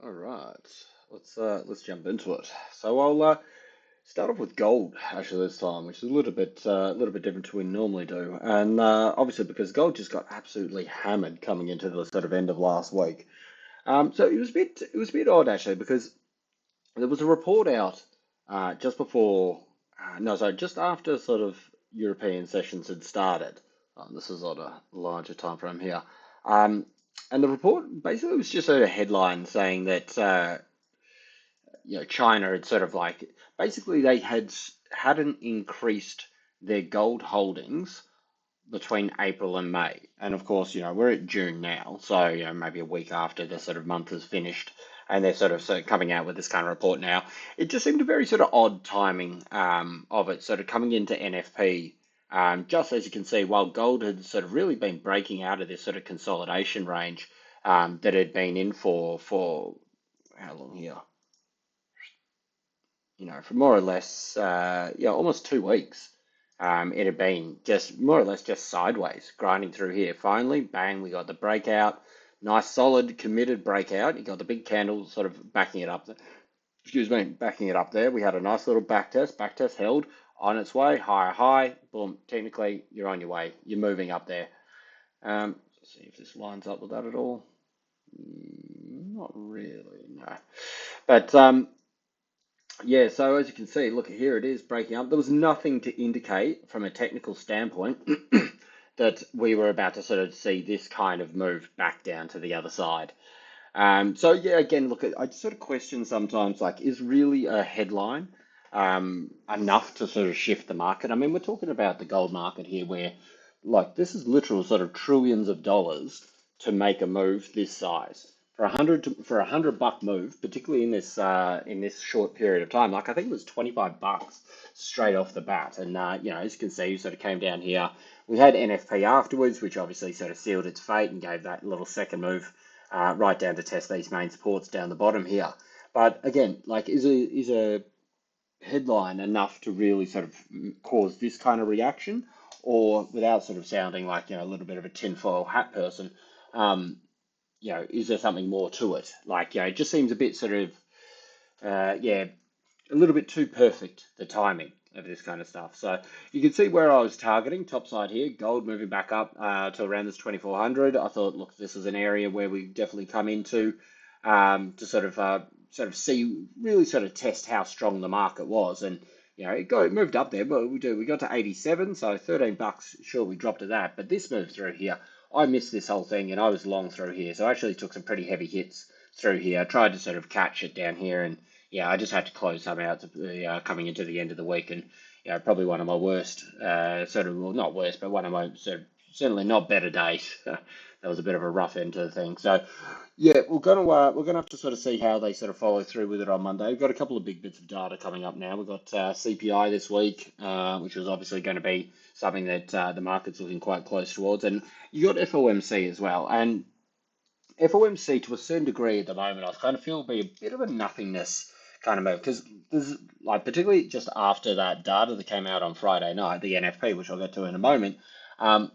All right, let's jump into it. So I'll start off with gold actually this time, which is a little bit different to what we normally do, and obviously because gold just got absolutely hammered coming into the sort of end of last week. So it was a bit odd actually because there was a report out just before, no, sorry, just after sort of European sessions had started. This is on a larger time frame here. Um, and the report basically was just a headline saying that China had sort of like basically they hadn't increased their gold holdings between April and May. And of course, we're at June now, so maybe a week after the sort of month is finished, and they're sort of coming out with this kind of report now. It just seemed a very sort of odd timing of it, sort of coming into NFP. Just as you can see, while gold had sort of really been breaking out of this sort of consolidation range that it had been in for how long here? For more or less, almost 2 weeks. It had been just more or less just sideways, grinding through here. Finally, bang, we got the breakout. Nice, solid, committed breakout. You got the big candle sort of backing it up. Excuse me, backing it up there. We had a nice little back test held on its way, higher high. Boom, technically, you're on your way. You're moving up there. Let's see if this lines up with that at all. Not really, no. But yeah, so as you can see, look, here it is breaking up. There was nothing to indicate from a technical standpoint that we were about to sort of see this kind of move back down to the other side. So yeah, again, look, I just sort of question sometimes, like, is really a headline enough to sort of shift the market? I mean, we're talking about the gold market here, where like this is literal sort of trillions of dollars to make a move this size. For $100 move, particularly in this short period of time, like I think it was $25 straight off the bat, and as you can see, you sort of came down here. We had NFP afterwards, which obviously sort of sealed its fate and gave that little second move right down to test these main supports down the bottom here. But again, like, is a headline enough to really sort of cause this kind of reaction, or without sort of sounding like a little bit of a tinfoil hat person, is there something more to it? Like, it just seems a bit sort of, yeah, a little bit too perfect, the timing of this kind of stuff. So you can see where I was targeting, top side here, gold moving back up to around this 2400. I thought, look, this is an area where we definitely come into to sort of see, really sort of test how strong the market was. And, it moved up there, but we got to 87, so $13, sure, we dropped to that. But this move through here, I missed this whole thing and I was long through here. So I actually took some pretty heavy hits through here. I tried to sort of catch it down here, and yeah, I just had to close some out coming into the end of the week, and probably one of my worst, well, not worst, but one of my certainly not better days. That was a bit of a rough end to the thing. So yeah, we're gonna have to sort of see how they sort of follow through with it on Monday. We've got a couple of big bits of data coming up now. We've got CPI this week, which is obviously going to be something that the market's looking quite close towards, and you got FOMC as well, and FOMC, to a certain degree at the moment, I kind of feel will be a bit of a nothingness kind of move, because there's like, particularly just after that data that came out on Friday night, the NFP, which I'll get to in a moment, um,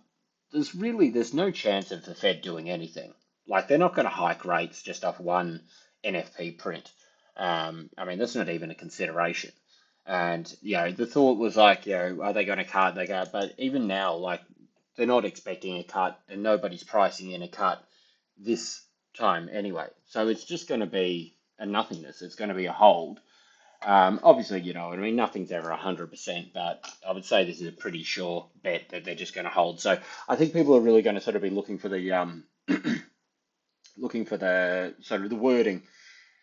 there's no chance of the Fed doing anything. Like, they're not going to hike rates just off one NFP print. I mean, that's not even a consideration. And the thought was like, are they going to cut? But even now, like, they're not expecting a cut, and nobody's pricing in a cut this time anyway. So it's just going to be a nothingness. It's going to be a hold. Obviously, what I mean, nothing's ever 100%, but I would say this is a pretty sure bet that they're just going to hold. So I think people are really going to sort of be looking for the looking for the sort of the wording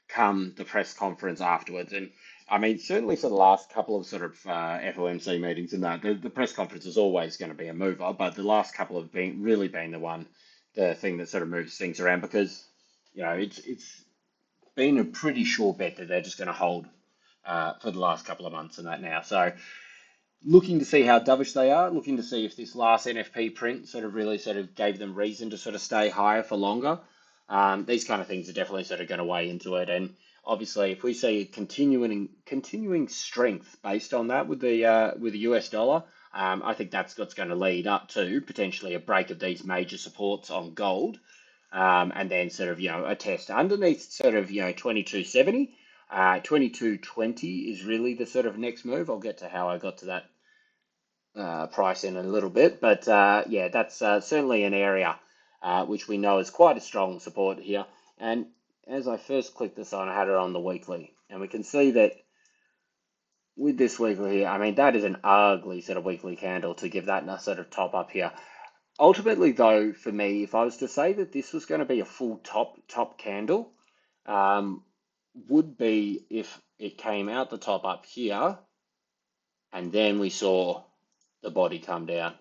come the press conference afterwards. And I mean, certainly for the last couple of sort of FOMC meetings and that, the press conference is always going to be a mover, but the last couple have really been the thing that sort of moves things around, because it's been a pretty sure bet that they're just going to hold for the last couple of months and that now. So looking to see how dovish they are, looking to see if this last NFP print sort of really sort of gave them reason to sort of stay higher for longer. These kind of things are definitely sort of going to weigh into it. And obviously, if we see continuing strength based on that with the US dollar, I think that's what's going to lead up to potentially a break of these major supports on gold. and then sort of, a test underneath sort of, 2270. 2220 is really the sort of next move. I'll get to how I got to that price in a little bit, but yeah, that's certainly an area which we know is quite a strong support here. And as I first clicked this on, I had it on the weekly, and we can see that with this weekly here, I mean, that is an ugly sort of weekly candle to give that a sort of top up here. Ultimately, though, for me, if I was to say that this was going to be a full top candle, would be if it came out the top up here, and then we saw the body come down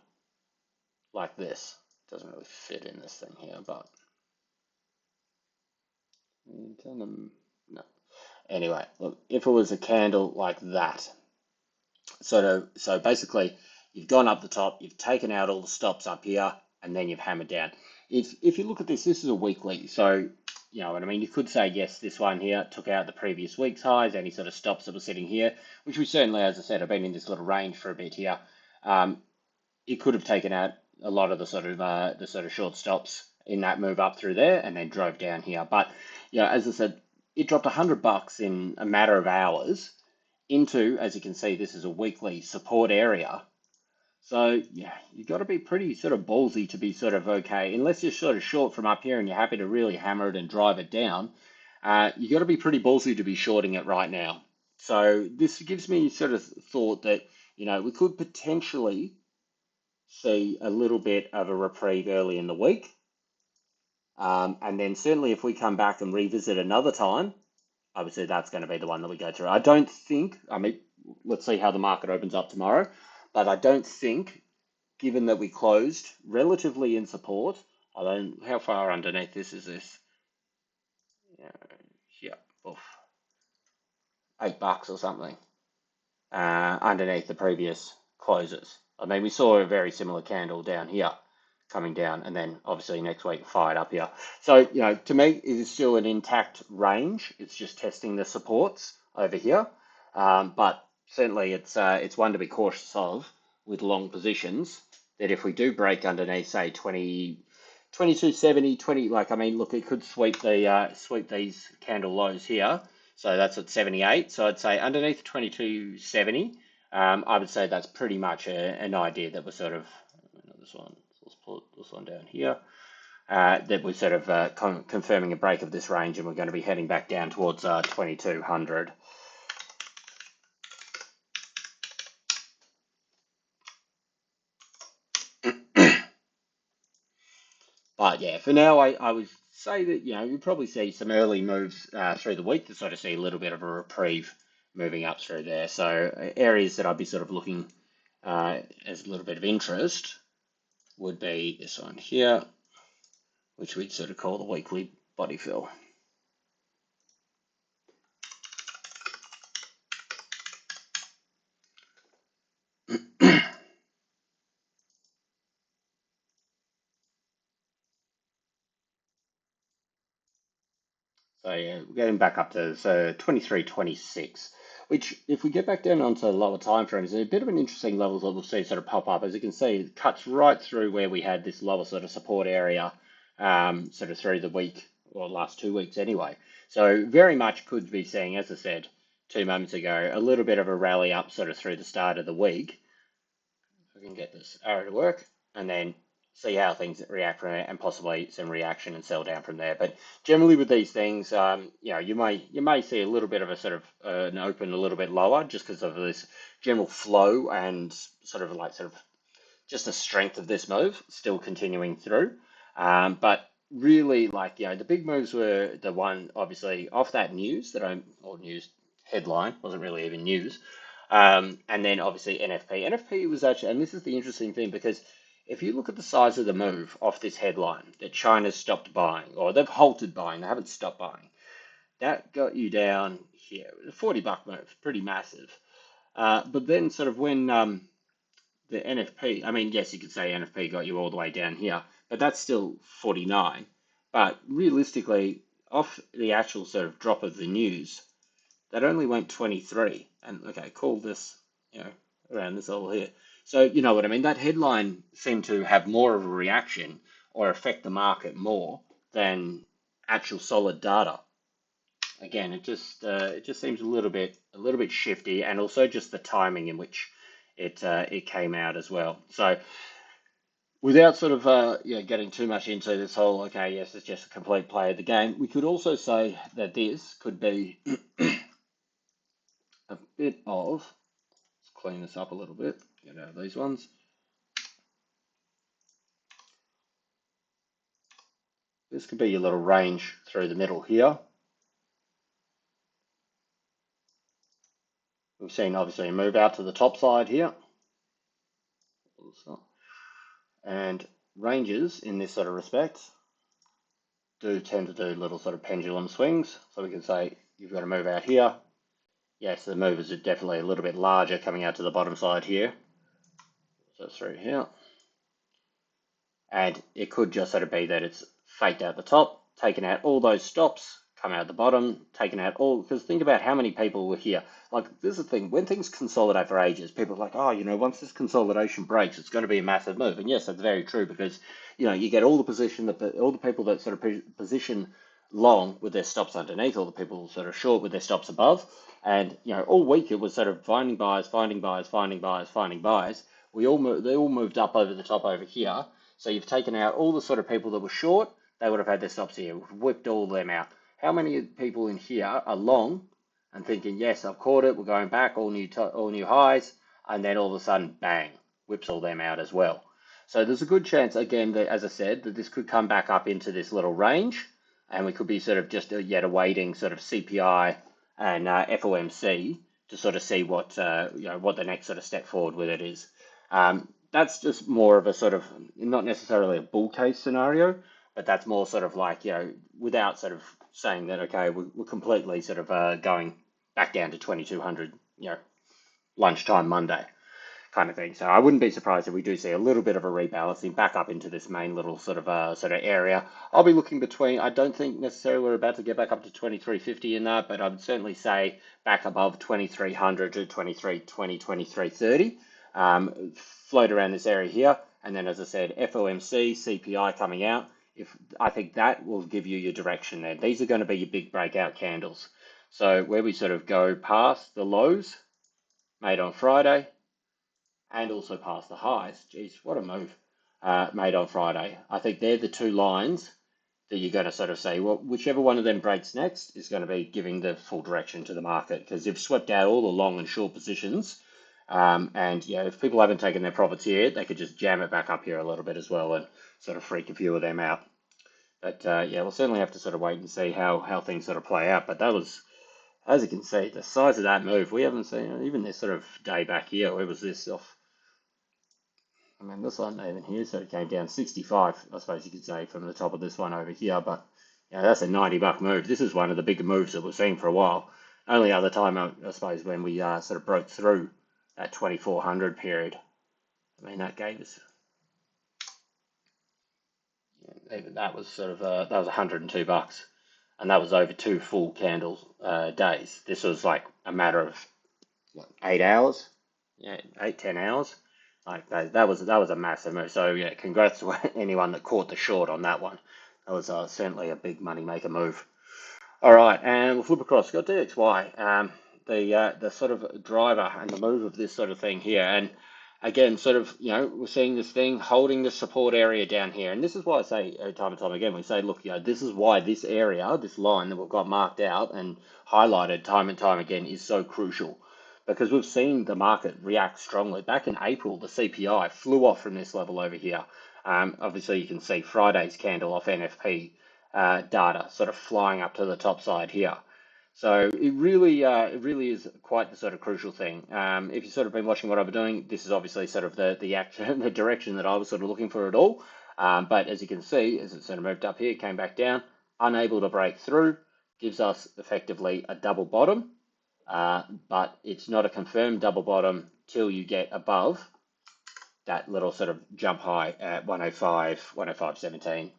like this. Doesn't really fit in this thing here, but no. Anyway, look, if it was a candle like that, so basically you've gone up the top, you've taken out all the stops up here, and then you've hammered down. If you look at this is a weekly, so you know what I mean. You could say yes, this one here took out the previous week's highs, any sort of stops that were sitting here, which we certainly, as I said, have been in this little range for a bit here. It could have taken out a lot of the sort of short stops in that move up through there, and then drove down here. But yeah, as I said, it dropped $100 in a matter of hours into, as you can see, this is a weekly support area. So yeah, you've got to be pretty sort of ballsy to be sort of okay, unless you're sort of short from up here and you're happy to really hammer it and drive it down. You got to be pretty ballsy to be shorting it right now. So this gives me sort of thought that we could potentially see a little bit of a reprieve early in the week. And then certainly if we come back and revisit another time, obviously that's going to be the one that we go through. I don't think, I mean, let's see how the market opens up tomorrow, but I don't think, given that we closed relatively in support, how far underneath this is this? Yeah, oof, $8 or something, underneath the previous closes. I mean, we saw a very similar candle down here coming down, and then obviously next week fired up here. So, to me, it is still an intact range. It's just testing the supports over here. But certainly it's one to be cautious of with long positions, that if we do break underneath, say 2270, 20, like, I mean, look, it could sweep these candle lows here. So that's at 78. So I'd say underneath 2270, I would say that's pretty much an idea that we're sort of, this one, let's put this one down here, that we're sort of confirming a break of this range, and we're going to be heading back down towards 2200. But yeah, for now, I would say that, you'll probably see some early moves through the week to sort of see a little bit of a reprieve moving up through there. So areas that I'd be sort of looking as a little bit of interest would be this one here, which we'd sort of call the weekly body fill. So yeah, getting back up to 23.26, which if we get back down onto lower time frames, a bit of an interesting level that we'll see sort of pop up. As you can see, it cuts right through where we had this lower sort of support area, sort of through the week, or last 2 weeks anyway. So very much could be seeing, as I said 2 moments ago, a little bit of a rally up sort of through the start of the week. If we can get this arrow to work, and then see how things react from there, and possibly some reaction and sell down from there. But generally with these things, you may see a little bit of a sort of an open a little bit lower, just because of this general flow and sort of just the strength of this move still continuing through. But really, the big moves were the one obviously off that news or news headline, wasn't really even news. And then obviously NFP. NFP was actually, and this is the interesting thing, because if you look at the size of the move off this headline, that China's stopped buying, or they've halted buying, they haven't stopped buying, that got you down here. A $40 move, pretty massive. But then sort of when the NFP, I mean, yes, you could say NFP got you all the way down here, but that's still 49. But realistically, off the actual sort of drop of the news, that only went 23. And okay, call this, around this level here. So you know what I mean? That headline seemed to have more of a reaction or affect the market more than actual solid data. Again, it just seems a little bit shifty, and also just the timing in which it came out as well. So without sort of getting too much into this whole, okay, yes, it's just a complete play of the game, we could also say that this could be a bit of, let's clean this up a little bit, get out of these ones. This could be your little range through the middle here. We've seen obviously a move out to the top side here. And ranges in this sort of respect do tend to do little sort of pendulum swings. So we can say you've got to move out here. Yes, the movers are definitely a little bit larger coming out to the bottom side here. So through here. And it could just sort of be that it's faked out the top, taken out all those stops, come out the bottom, taken out all, because think about how many people were here. Like, this is the thing, when things consolidate for ages, people are like, oh, once this consolidation breaks, it's going to be a massive move. And yes, that's very true, because, you get all the people that sort of position long with their stops underneath, all the people sort of short with their stops above. And, all week it was sort of finding buyers, finding buyers, finding buyers, finding buyers. They all moved up over the top over here. So you've taken out all the sort of people that were short, they would have had their stops here. We've whipped all of them out. How many people in here are long and thinking, yes, I've caught it, we're going back, all new highs, and then all of a sudden, bang, whips all them out as well. So there's a good chance, again, that, as I said, that this could come back up into this little range, and we could be sort of just yet awaiting sort of CPI and FOMC to sort of see what the next sort of step forward with it is. That's just more of a sort of, not necessarily a bull case scenario, but that's more sort of like, without sort of saying that, okay, we're completely sort of going back down to 2200, lunchtime Monday kind of thing. So I wouldn't be surprised if we do see a little bit of a rebalancing back up into this main little sort of area. I'll be looking between, I don't think necessarily we're about to get back up to 2350 in that, but I would certainly say back above 2300 to 2320, 2330. Float around this area here, and then as I said, FOMC, CPI coming out. I think that will give you your direction there. These are going to be your big breakout candles. So where we sort of go past the lows made on Friday, and also past the highs. Geez, what a move made on Friday. I think they're the two lines that you're going to sort of say, well, whichever one of them breaks next is going to be giving the full direction to the market, because you've swept out all the long and short positions. And if people haven't taken their profits here, they could just jam it back up here a little bit as well and sort of freak a few of them out. But we'll certainly have to sort of wait and see how things sort of play out. But that was, as you can see, the size of that move. We haven't seen even this sort of day back here. Where was this off? I mean, this one even here, so it came down 65, I suppose you could say, from the top of this one over here. But that's a $90 move. This is one of the bigger moves that we've seen for a while. Only other time, I suppose, when we sort of broke through that 2400 period. I mean, that gave us, even that was sort of that was $102, and that was over 2 full candles days. This was like a matter of what, 8 hours, 8-10 hours. Like that was a massive move. So congrats to anyone that caught the short on that one. That was certainly a big money maker move. All right, and we'll flip across. We've got DXY, the sort of driver and the move of this sort of thing here. And again, sort of, we're seeing this thing holding the support area down here. And this is why I say time and time again, we say, look, this is why this area, this line that we've got marked out and highlighted time and time again is so crucial. Because we've seen the market react strongly. Back in April, the CPI flew off from this level over here. Obviously, you can see Friday's candle off NFP data sort of flying up to the top side here. So it really is quite the sort of crucial thing. If you've sort of been watching what I've been doing, this is obviously sort of the action, the direction that I was sort of looking for it all. But as you can see, as it sort of moved up here, came back down, unable to break through, gives us effectively a double bottom. But it's not a confirmed double bottom till you get above that little sort of jump high at 105.17.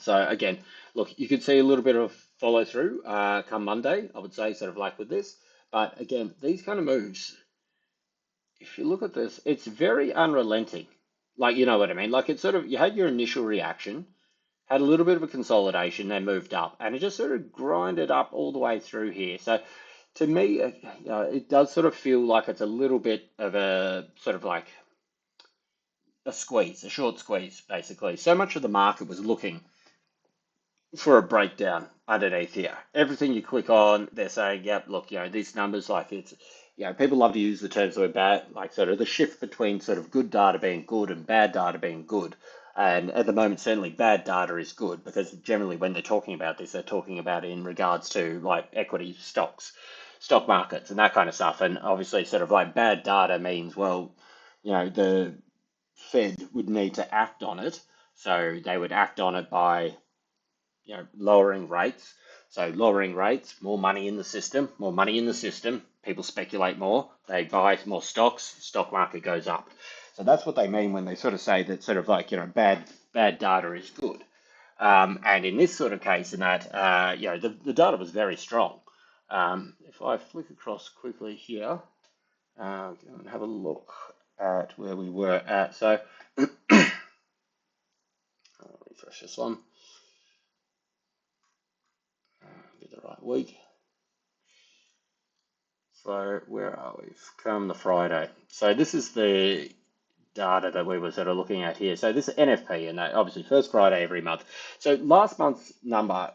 So again, look, you could see a little bit of follow through come Monday, I would say, sort of like with this. But again, these kind of moves, if you look at this, it's very unrelenting. Like, you know what I mean? Like, it's sort of, you had your initial reaction, had a little bit of a consolidation, then moved up, and it just sort of grinded up all the way through here. So to me, it does sort of feel like it's a little bit of a sort of like a squeeze, a short squeeze, basically. So much of the market was looking for a breakdown underneath here. Everything you click on, they're saying, yep, look, these numbers, like it's, people love to use the terms that are bad, like sort of the shift between sort of good data being good and bad data being good. And at the moment, certainly bad data is good because generally when they're talking about this, they're talking about it in regards to like equity stocks, stock markets and that kind of stuff. And obviously sort of like bad data means, well, the Fed would need to act on it. So they would act on it by lowering rates. So lowering rates, more money in the system, people speculate more, they buy more stocks, stock market goes up. So that's what they mean when they sort of say that sort of like, bad data is good. And in this sort of case, in that, the data was very strong. If I flick across quickly here, and have a look at where we were at. So I'll refresh this one. Get the right week. So where are we? Come the Friday. So this is the data that we were sort of looking at here. So this is NFP, and obviously first Friday every month. So last month's number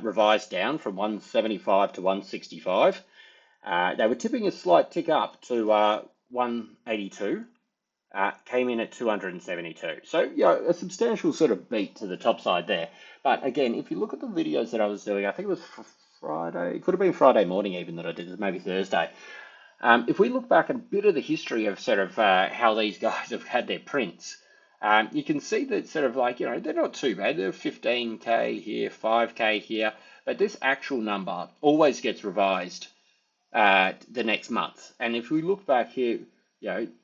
revised down from 175 to 165. They were tipping a slight tick up to 182. Came in at 272. So, a substantial sort of beat to the top side there. But again, if you look at the videos that I was doing, I think it was Friday, it could have been Friday morning even that I did, maybe Thursday. If we look back at a bit of the history of sort of how these guys have had their prints, you can see that sort of like, they're not too bad. They're 15K here, 5K here, but this actual number always gets revised the next month. And if we look back here,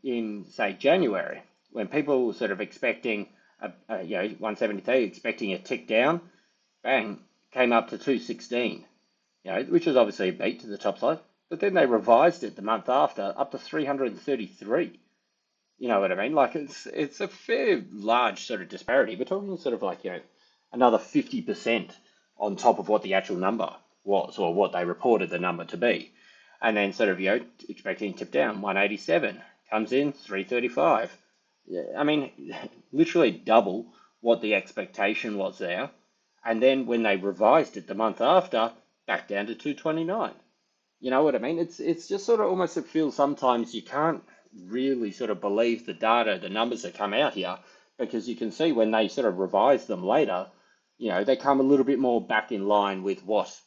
in say January, when people were sort of expecting 173, expecting a tick down, bang, came up to 216, which was obviously a beat to the top side. But then they revised it the month after up to 333. You know what I mean? Like it's a fair large sort of disparity. We're talking sort of like another 50% on top of what the actual number was or what they reported the number to be. And then sort of, expecting tip down, 187, comes in, 335. Yeah, I mean, literally double what the expectation was there. And then when they revised it the month after, back down to 229. You know what I mean? It's just sort of almost, it feels sometimes you can't really sort of believe the data, the numbers that come out here, because you can see when they sort of revise them later, they come a little bit more back in line with what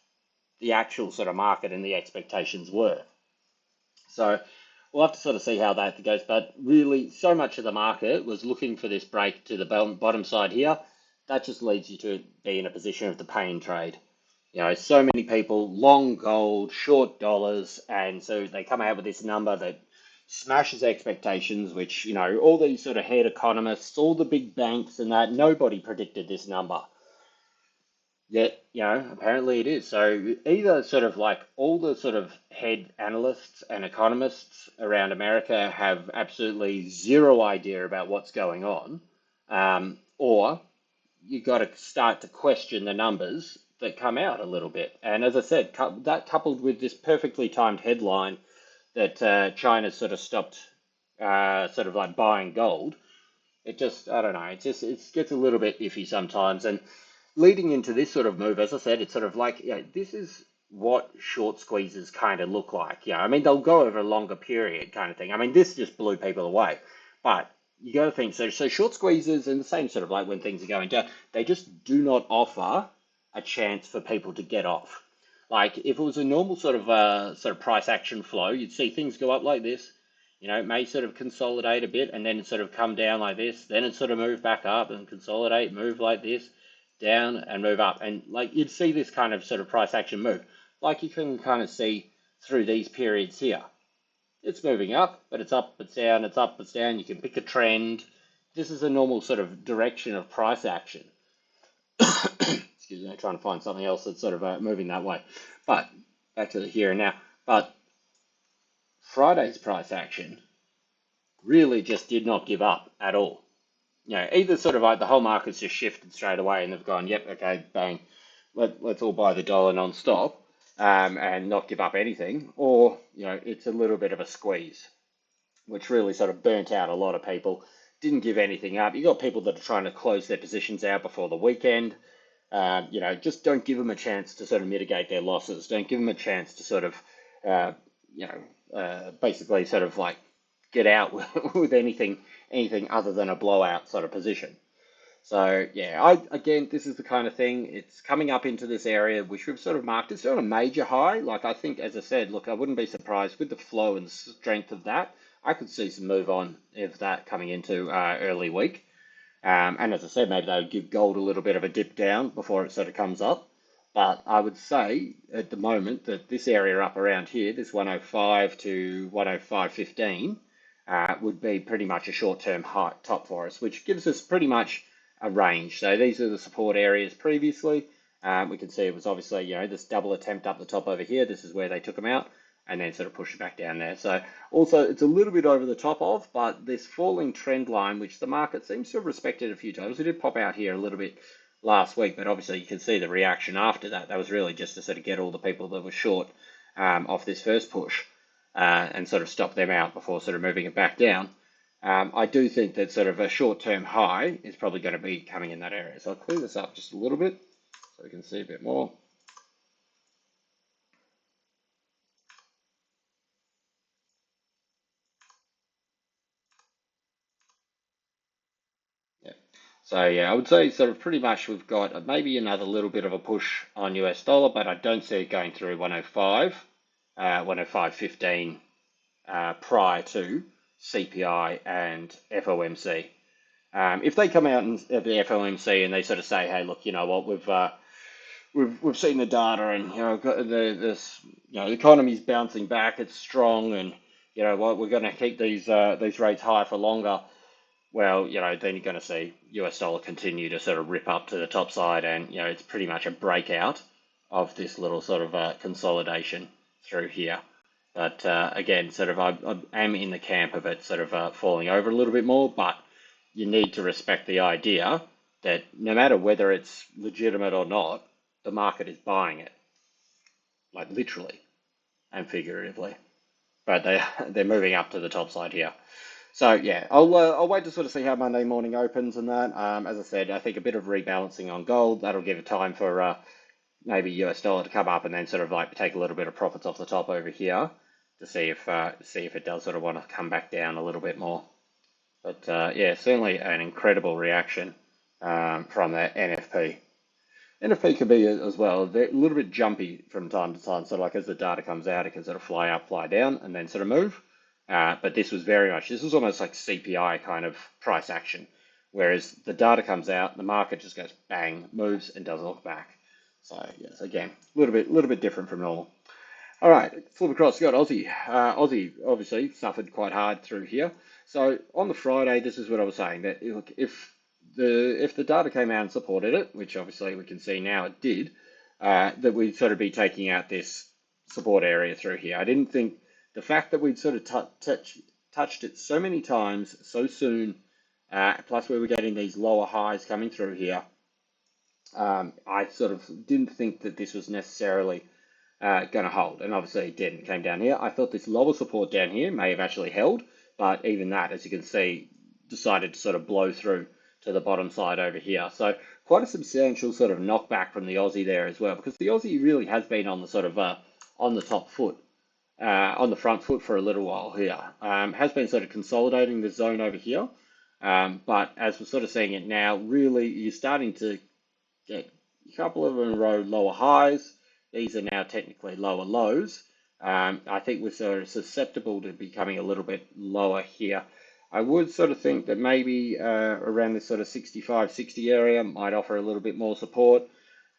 the actual sort of market and the expectations were. So we'll have to sort of see how that goes. But really, so much of the market was looking for this break to the bottom side here. That just leads you to be in a position of the pain trade. So many people long gold, short dollars, and so they come out with this number that smashes expectations, which, all these sort of head economists, all the big banks and that, nobody predicted this number. Yet, apparently it is. So either sort of like all the sort of head analysts and economists around America have absolutely zero idea about what's going on, or you've got to start to question the numbers that come out a little bit. And as I said, that coupled with this perfectly timed headline that China sort of stopped sort of like buying gold, it just, I don't know, it gets a little bit iffy sometimes. And leading into this sort of move, as I said, it's sort of like, this is what short squeezes kind of look like. I mean, they'll go over a longer period kind of thing. I mean, this just blew people away. But you got to think, so short squeezes and the same sort of like when things are going down, they just do not offer a chance for people to get off. Like if it was a normal sort of price action flow, you'd see things go up like this. It may sort of consolidate a bit and then sort of come down like this. Then it sort of move back up and consolidate, move like this, down and move up. And like you'd see this kind of sort of price action move. Like you can kind of see through these periods here. It's moving up, but it's up, it's down, it's up, it's down. You can pick a trend. This is a normal sort of direction of price action. Excuse me, trying to find something else that's sort of moving that way. But back to the here and now. But Friday's price action really just did not give up at all. either sort of like the whole market's just shifted straight away and they've gone, yep, okay, bang, let's all buy the dollar non-stop, and not give up anything, or it's a little bit of a squeeze, which really sort of burnt out a lot of people. Didn't give anything up. You got people that are trying to close their positions out before the weekend. Just don't give them a chance to sort of mitigate their losses. Don't give them a chance to sort of, basically sort of like get out with anything other than a blowout sort of position. So yeah, again, this is the kind of thing. It's coming up into this area which we've sort of marked. It's not a major high. Like I think, as I said, look, I wouldn't be surprised with the flow and strength of that. I could see some move on of that coming into early week. And as I said, maybe they would give gold a little bit of a dip down before it sort of comes up. But I would say at the moment that this area up around here, this 105 to 105.15, would be pretty much a short-term high top for us, which gives us pretty much a range. So these are the support areas previously. We can see it was obviously, this double attempt up the top over here. This is where they took them out and then sort of push it back down there. So also it's a little bit over the top of, but this falling trend line, which the market seems to have respected a few times. It did pop out here a little bit last week, but obviously you can see the reaction after that. That was really just to sort of get all the people that were short off this first push and sort of stop them out before sort of moving it back down. I do think that sort of a short-term high is probably going to be coming in that area. So I'll clear this up just a little bit so we can see a bit more. Yeah. So yeah, I would say sort of pretty much we've got maybe another little bit of a push on US dollar, but I don't see it going through 105, 105.15 prior to CPI and FOMC. If they come out at the FOMC and they sort of say, hey, look, you know what, we've seen the data and the economy's bouncing back, it's strong, and you know what, we're going to keep these rates high for longer. Well, then you're going to see US dollar continue to sort of rip up to the top side, and it's pretty much a breakout of this little sort of consolidation through here. But again, sort of I am in the camp of it sort of falling over a little bit more, but you need to respect the idea that no matter whether it's legitimate or not, the market is buying it, like literally and figuratively. But they're moving up to the top side here. So yeah, I'll wait to sort of see how Monday morning opens and that. As I said, I think a bit of rebalancing on gold, that'll give it time for maybe US dollar to come up and then sort of like take a little bit of profits off the top over here to see if it does sort of want to come back down a little bit more. But yeah, certainly an incredible reaction from the NFP. NFP can be as well a little bit jumpy from time to time. So like as the data comes out, it can sort of fly up, fly down, and then sort of move. But this was almost like CPI kind of price action. Whereas the data comes out, the market just goes bang, moves, and doesn't look back. So yes, again, a little bit different from normal. All right, flip across, got Aussie. Aussie obviously suffered quite hard through here. So on the Friday, this is what I was saying, that look, if the data came out and supported it, which obviously we can see now it did, that we'd sort of be taking out this support area through here. I didn't think the fact that we'd sort of touched it so many times so soon, plus we were getting these lower highs coming through here, I sort of didn't think that this was necessarily going to hold, and obviously it didn't. It came down here. I thought this lower support down here may have actually held, but even that, as you can see, decided to sort of blow through to the bottom side over here. So quite a substantial sort of knockback from the Aussie there as well, because the Aussie really has been on the sort of on the top foot, on the front foot for a little while here. Has been sort of consolidating the zone over here, but as we're sort of seeing it now, really you're starting to get a couple of in a row lower highs. These are now technically lower lows. I think we're sort of susceptible to becoming a little bit lower here. I would sort of think that maybe around this sort of 65, 60 area might offer a little bit more support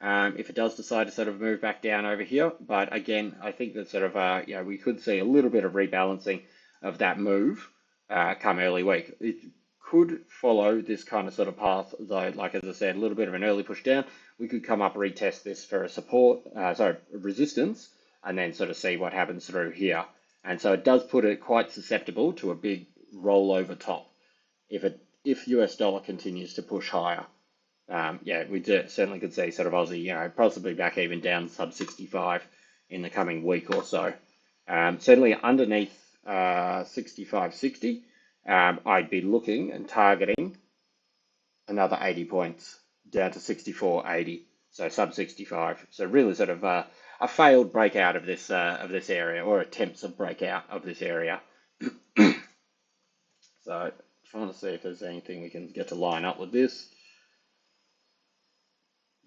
if it does decide to sort of move back down over here. But again, I think that sort of, we could see a little bit of rebalancing of that move come early week. It could follow this kind of sort of path, though, like as I said, a little bit of an early push down. We could come up, retest this for a support, resistance, and then sort of see what happens through here. And so it does put it quite susceptible to a big rollover top. If it if US dollar continues to push higher. Yeah, we certainly could see sort of Aussie, possibly back even down sub 65 in the coming week or so. Certainly underneath 65.60, I'd be looking and targeting another 80 points down to 64.80, so sub 65. So really sort of a failed breakout of this area, or attempts of breakout of this area. So trying to see if there's anything we can get to line up with this.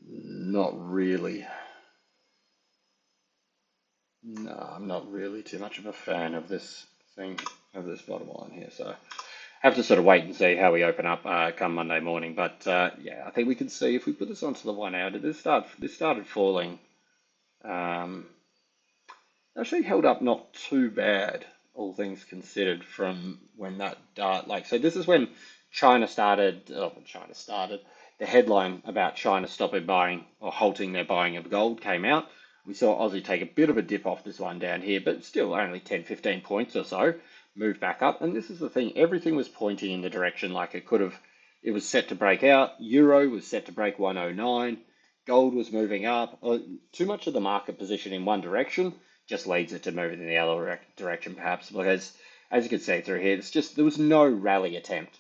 Not really. No, I'm not really too much of a fan of this thing, of this bottom line here. So have to sort of wait and see how we open up come Monday morning. But yeah, I think we can see if we put this onto the 1 hour. This started falling. Actually held up not too bad, all things considered, from when that dart, so this is when China started, the headline about China stopping buying or halting their buying of gold came out. We saw Aussie take a bit of a dip off this one down here, but still only 10, 15 points or so, moved back up. And this is the thing, everything was pointing in the direction like it was set to break out. Euro was set to break 109. Gold was moving up. Too much of the market position in one direction just leads it to moving in the other direction, perhaps, because as you can see through here, there was no rally attempt.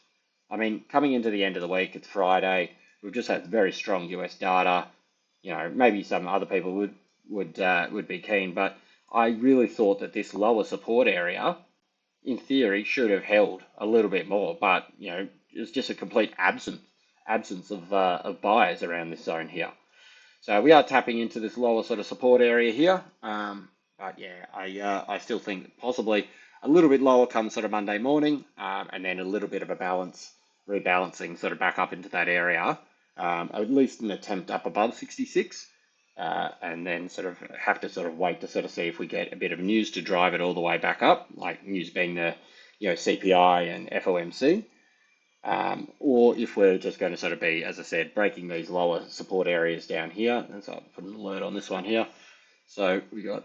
I mean, coming into the end of the week, it's Friday. We've just had very strong US data. Maybe some other people would be keen, but I really thought that this lower support area, in theory, should have held a little bit more. But it's just a complete absence of buyers around this zone here. So we are tapping into this lower sort of support area here. But yeah, I still think possibly a little bit lower come sort of Monday morning, and then a little bit of a rebalancing sort of back up into that area, at least an attempt up above 66, and then sort of have to sort of wait to sort of see if we get a bit of news to drive it all the way back up, like news being the CPI and FOMC. Or if we're just going to sort of be, as I said, breaking these lower support areas down here. And so I'll put an alert on this one here. So we got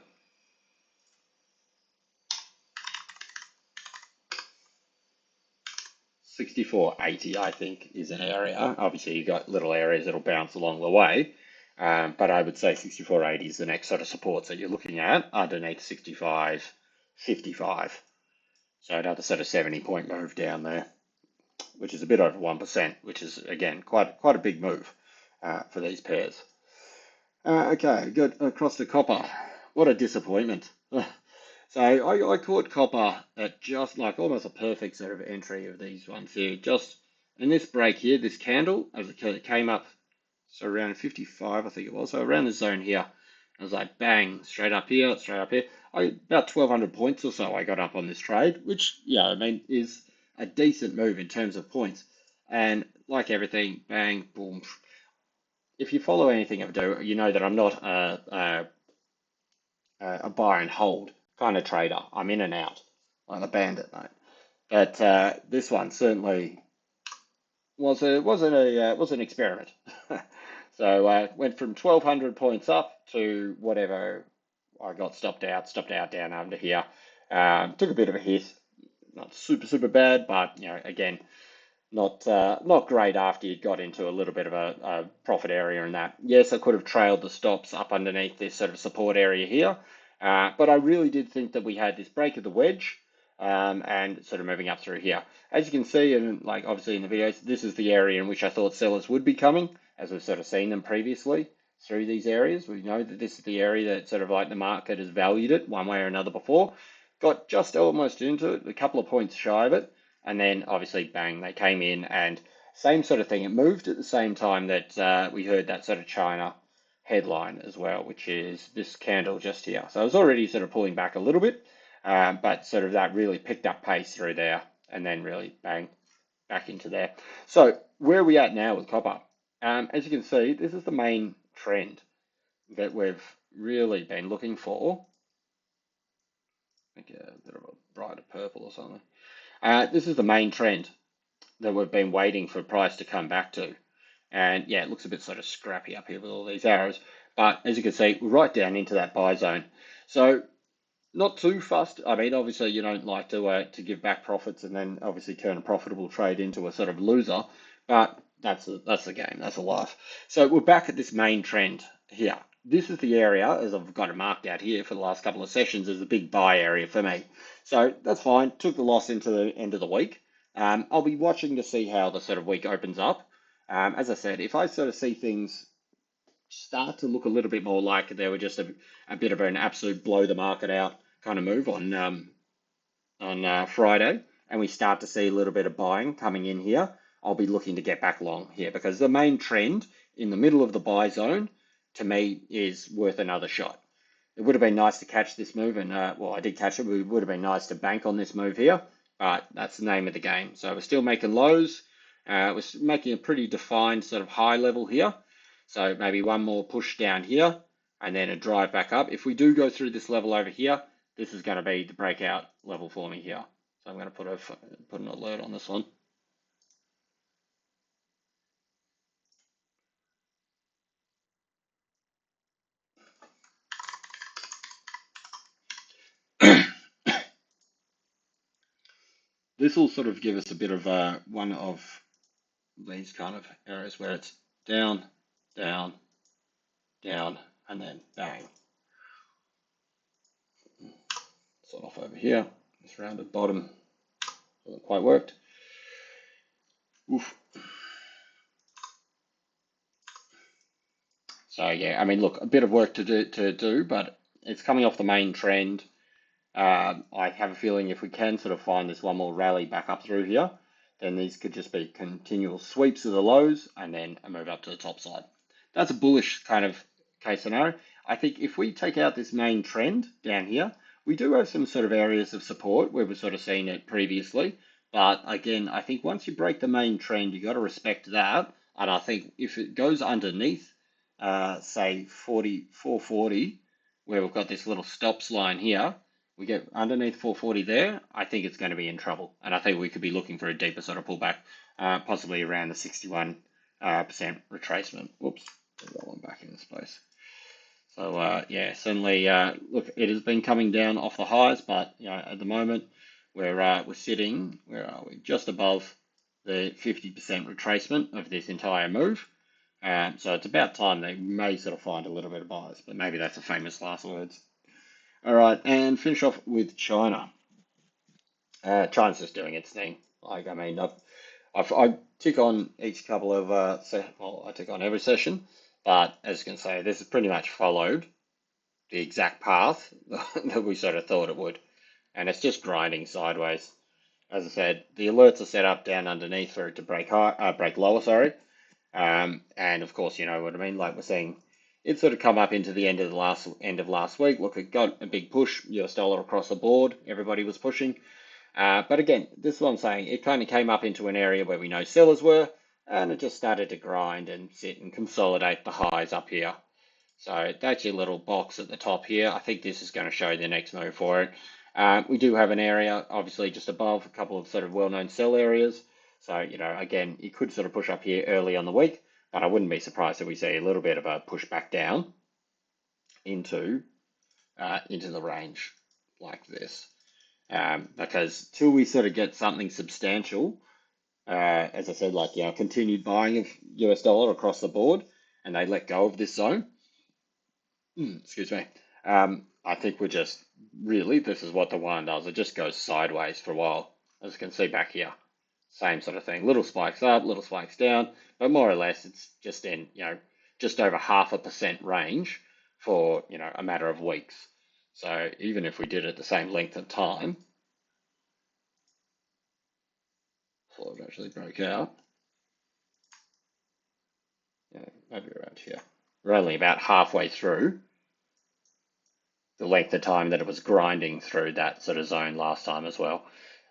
64.80, I think, is an area. Obviously, you've got little areas that'll bounce along the way. But I would say 64.80 is the next sort of supports that you're looking at underneath 65.55. So another sort of 70-point move down there, which is a bit over 1%, which is, again, quite a big move for these pairs. Okay, good. Across to copper. What a disappointment. So I caught copper at just like almost a perfect sort of entry of these ones here. Just in this break here, this candle, as it came up, so around 55, I think it was, so around the zone here. I was like, bang, straight up here. About 1,200 points or so I got up on this trade, which, yeah, I mean, is a decent move in terms of points. And like everything, bang, boom. If you follow anything I do, you know that I'm not a buy and hold kind of trader. I'm in and out, like a bandit, mate. But this one certainly was an experiment. So went from 1,200 points up to whatever I got stopped out down under here. Took a bit of a hit, not super bad, but again, not great after you got into a little bit of a profit area in that. Yes, I could have trailed the stops up underneath this sort of support area here, but I really did think that we had this break of the wedge and sort of moving up through here. As you can see, and like obviously in the videos, this is the area in which I thought sellers would be coming, as we've sort of seen them previously through these areas. We know that this is the area that sort of like the market has valued it one way or another before. Got just almost into it, a couple of points shy of it. And then obviously, bang, they came in and same sort of thing. It moved at the same time that we heard that sort of China headline as well, which is this candle just here. So I was already sort of pulling back a little bit, but sort of that really picked up pace through there and then really bang, back into there. So where are we at now with copper? As you can see, this is the main trend that we've really been looking for. I think a bit of a brighter purple or something. This is the main trend that we've been waiting for price to come back to. And yeah, it looks a bit sort of scrappy up here with all these arrows. But as you can see, we're right down into that buy zone. So Not too fussed. I mean, obviously, you don't like to give back profits and then obviously turn a profitable trade into a sort of loser, but that's the game. That's a life. So we're back at this main trend here. This is the area, as I've got it marked out here for the last couple of sessions, as a big buy area for me. So that's fine. Took the loss into the end of the week. I'll be watching to see how the sort of week opens up. As I said, if I sort of see things start to look a little bit more like they were just a bit of an absolute blow the market out kind of move on Friday, and we start to see a little bit of buying coming in here, I'll be looking to get back long here because the main trend in the middle of the buy zone to me is worth another shot. It would have been nice to catch this move, and well, I did catch it. It would have been nice to bank on this move here, but that's the name of the game. So we're still making lows. We're making a pretty defined sort of high level here. So maybe one more push down here, and then a drive back up. If we do go through this level over here, this is going to be the breakout level for me here. So I'm going to put an alert on this one. This will sort of give us a bit of one of these kind of areas where it's down, down, down, and then bang. Sort off over here. This rounded bottom hasn't quite worked. Oof. So yeah, I mean, look, a bit of work to do, but it's coming off the main trend. I have a feeling if we can sort of find this one more rally back up through here, then these could just be continual sweeps of the lows and then a move up to the top side. That's a bullish kind of case scenario. I think if we take out this main trend down here, we do have some sort of areas of support where we've sort of seen it previously. But again, I think once you break the main trend, you got to respect that. And I think if it goes underneath, say 440, where we've got this little stops line here, we get underneath 440 there, I think it's going to be in trouble. And I think we could be looking for a deeper sort of pullback, possibly around the 61% retracement. Whoops, put that one back in this place. So yeah, certainly, look, it has been coming down off the highs, but you know, at the moment we're sitting, where are we? Just above the 50% retracement of this entire move. So it's about time they may sort of find a little bit of bias, but maybe that's a famous last words. All right, and finish off with China. China's just doing its thing. Like, I mean, I tick on each couple of, well, I tick on every session, but as you can say, this has pretty much followed the exact path that we sort of thought it would. And it's just grinding sideways. As I said, the alerts are set up down underneath for it to break lower, sorry. And of course, you know what I mean. Like we're seeing, it sort of come up into the end of last week. Look, it got a big push, US dollar across the board. Everybody was pushing. But again, this is what I'm saying. It kind of came up into an area where we know sellers were, and it just started to grind and sit and consolidate the highs up here. So that's your little box at the top here. I think this is going to show the next move for it. We do have an area, obviously, just above a couple of sort of well-known sell areas. So, you know, again, it could sort of push up here early on the week, but I wouldn't be surprised if we see a little bit of a push back down into the range like this. Because till we sort of get something substantial, as I said, like, you know, continued buying of US dollar across the board, and they let go of this zone, excuse me, I think we're just really, this is what the one does. It just goes sideways for a while, as you can see back here. Same sort of thing. Little spikes up, little spikes down, but more or less it's just in, you know, just over 0.5% range for, you know, a matter of weeks. So even if we did it the same length of time, before it actually broke out, yeah, maybe around here. We're only about halfway through the length of time that it was grinding through that sort of zone last time as well.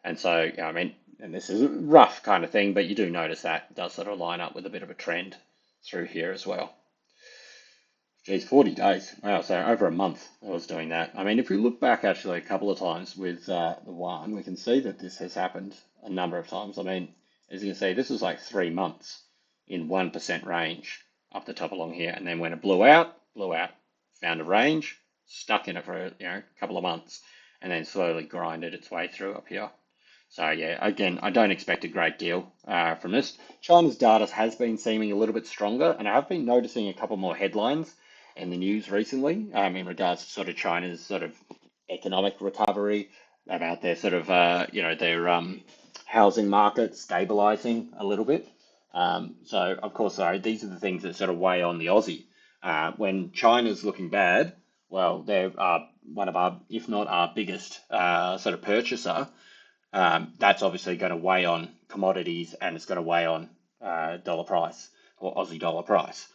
And so, you know, I mean, and this is a rough kind of thing, but you do notice that it does sort of line up with a bit of a trend through here as well. Geez, 40 days. Wow, so over a month I was doing that. I mean, if we look back actually a couple of times with the one, we can see that this has happened a number of times. I mean, as you can see, this was like 3 months in 1% range up the top along here. And then when it blew out, found a range, stuck in it for, you know, a couple of months. and then slowly grinded its way through up here. So yeah, again, I don't expect a great deal from this. China's data has been seeming a little bit stronger, and I have been noticing a couple more headlines in the news recently in regards to sort of China's sort of economic recovery, about their sort of their housing market stabilizing a little bit. So of course, sorry, these are the things that sort of weigh on the Aussie. When China's looking bad, well, they're one of our, if not our biggest sort of purchaser. That's obviously going to weigh on commodities, and it's going to weigh on dollar price or Aussie dollar price.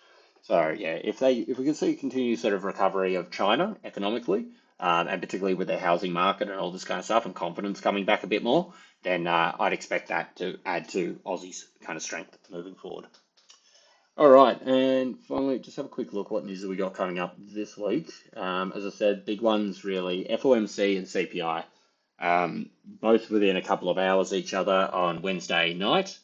So yeah, if we can see continued sort of recovery of China economically, and particularly with their housing market and all this kind of stuff, and confidence coming back a bit more, then I'd expect that to add to Aussie's kind of strength moving forward. All right, and finally, just have a quick look what news that we got coming up this week. As I said, big ones really, FOMC and CPI, both within a couple of hours each other on Wednesday night,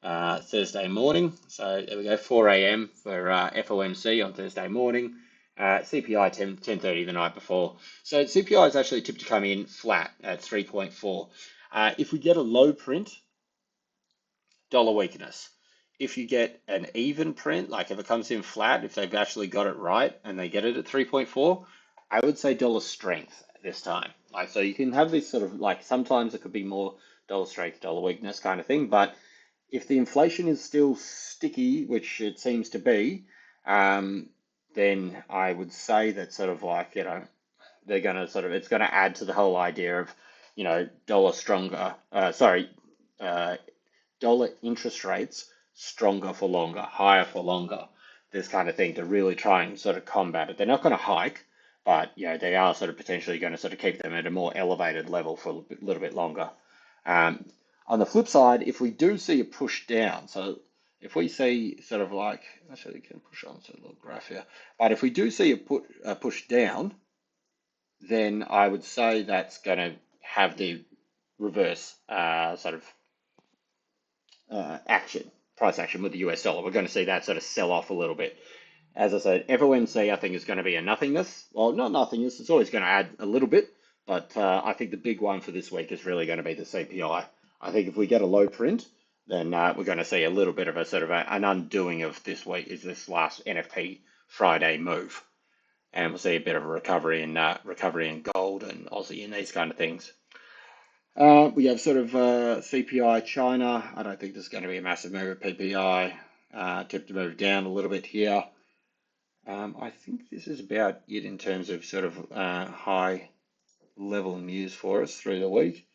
Thursday morning. So there we go, 4 a.m. for FOMC on Thursday morning. CPI 10:30 the night before. So CPI is actually tipped to come in flat at 3.4. If we get a low print, dollar weakness. If you get an even print, like if it comes in flat, if they've actually got it right and they get it at 3.4, I would say dollar strength this time. Like, so you can have this sort of like, sometimes it could be more dollar strength, dollar weakness kind of thing. But if the inflation is still sticky, which it seems to be, then I would say that sort of like, they're going to sort of, it's going to add to the whole idea of, dollar stronger, dollar interest rates stronger for longer, higher for longer, this kind of thing, to really try and sort of combat it. They're not going to hike, but they are sort of potentially going to sort of keep them at a more elevated level for a little bit longer. On the flip side, if we do see a push down, so if we see sort of like, actually, we can push on to a little graph here, but if we do see a push down, then I would say that's going to have the reverse sort of price action with the US dollar. We're going to see that sort of sell off a little bit. As I said, FOMC I think is going to be a nothingness. Well, not nothingness, it's always going to add a little bit, but I think the big one for this week is really going to be the CPI. I think if we get a low print, then we're going to see a little bit of a sort of an undoing of this week, is this last NFP Friday move. And we'll see a bit of a recovery in gold and Aussie and these kind of things. We have sort of CPI China. I don't think there's going to be a massive move at PPI. Tip to move down a little bit here. I think this is about it in terms of sort of high level news for us through the week.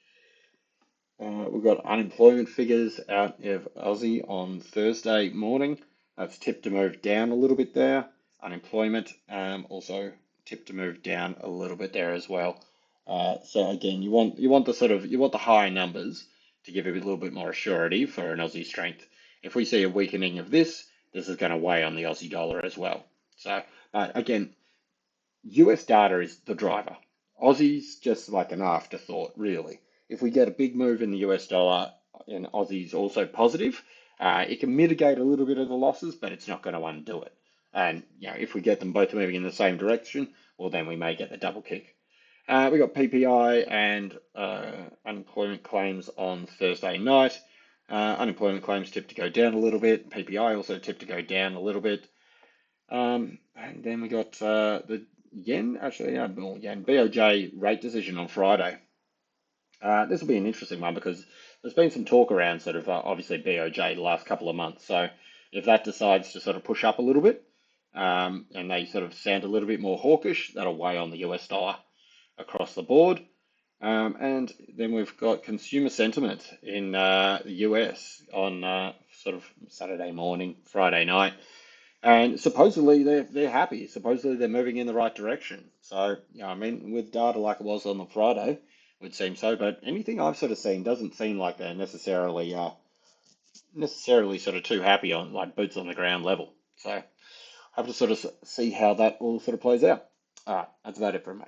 We've got unemployment figures out of Aussie on Thursday morning. That's tipped to move down a little bit there. Unemployment also tipped to move down a little bit there as well. So again, you want the high numbers to give a little bit more surety for an Aussie strength. If we see a weakening of this is going to weigh on the Aussie dollar as well. So again, US data is the driver. Aussie's just like an afterthought, really. If we get a big move in the US dollar and Aussie's also positive, it can mitigate a little bit of the losses, but it's not going to undo it. And if we get them both moving in the same direction, well, then we may get the double kick. We got PPI and unemployment claims on Thursday night. Unemployment claims tipped to go down a little bit. PPI also tipped to go down a little bit. And then we got the yen, yen BOJ rate decision on Friday. This will be an interesting one because there's been some talk around sort of obviously BOJ the last couple of months. So if that decides to sort of push up a little bit and they sort of sound a little bit more hawkish, that'll weigh on the US dollar across the board. And then we've got consumer sentiment in the US on sort of Saturday morning, Friday night. And supposedly they're happy. Supposedly they're moving in the right direction. So, with data like it was on the Friday, it would seem so. But anything I've sort of seen doesn't seem like they're necessarily sort of too happy on like boots on the ground level. So I have to sort of see how that all sort of plays out. All right, that's about it for me.